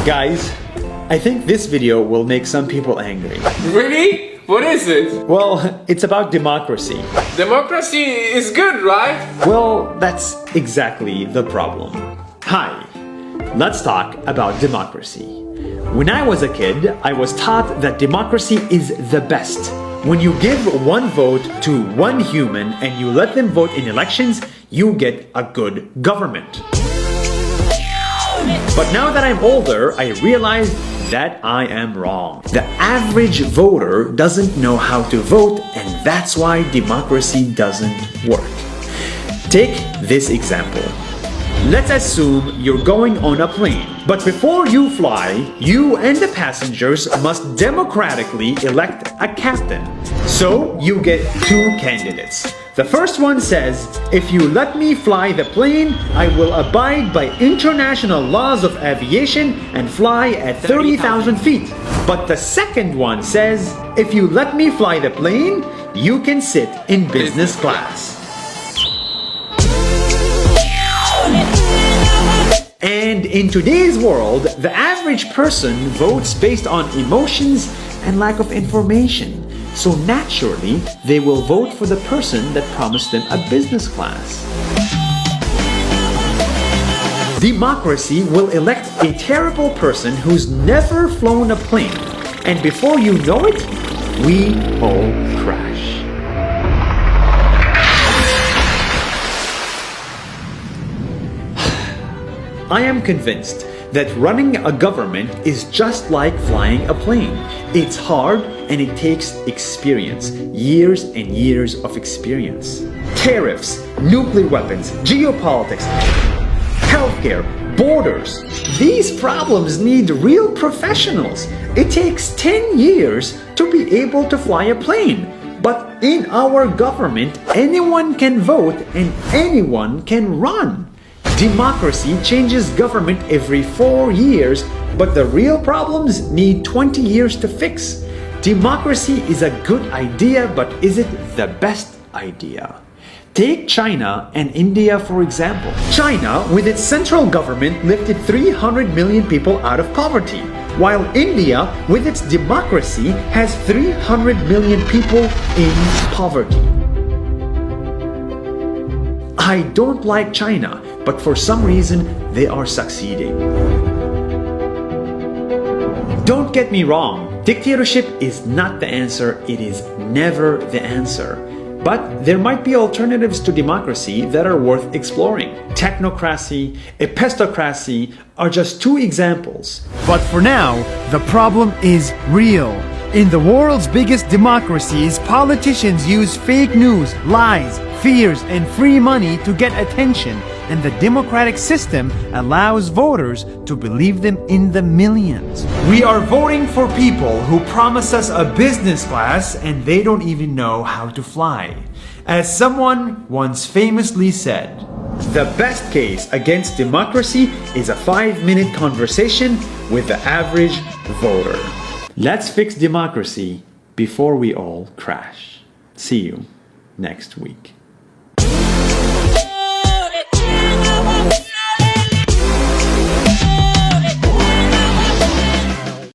Guys, I think this video will make some people angry. Really? What is it? Well, it's about democracy. Democracy is good, right? Well, that's exactly the problem. Hi, let's talk about democracy. When I was a kid, I was taught that democracy is the best. When you give one vote to one human and you let them vote in elections, you get a good government. But now that I'm older, I realize that I am wrong. The average voter doesn't know how to vote, and that's why democracy doesn't work. Take this example. Let's assume you're going on a plane, but before you fly, you and the passengers must democratically elect a captain. So you get two candidates. The first one says, if you let me fly the plane, I will abide by international laws of aviation and fly at 30,000 feet. But the second one says, if you let me fly the plane, you can sit in business class. And in today's world, the average person votes based on emotions and lack of information. So naturally, they will vote for the person that promised them a business class. Democracy will elect a terrible person who's never flown a plane. And before you know it, we all crash. I am convinced that running a government is just like flying a plane. It's hard and it takes experience, years and years of experience. Tariffs, nuclear weapons, geopolitics, healthcare, borders. These problems need real professionals. It takes 10 years to be able to fly a plane. But in our government, anyone can vote and anyone can run. Democracy changes government every 4 years, but the real problems need 20 years to fix. Democracy is a good idea, but is it the best idea? Take China and India for example. China, with its central government, lifted 300 million people out of poverty, while India, with its democracy, has 300 million people in poverty. I don't like China, but for some reason, they are succeeding. Don't get me wrong, dictatorship is not the answer, it is never the answer. But there might be alternatives to democracy that are worth exploring. Technocracy, epistocracy are just two examples. But for now, the problem is real. In the world's biggest democracies, politicians use fake news, lies, fears, and free money to get attention, and the democratic system allows voters to believe them in the millions. We are voting for people who promise us a business class and they don't even know how to fly. As someone once famously said, the best case against democracy is a 5-minute conversation with the average voter. Let's fix democracy before we all crash. See you next week.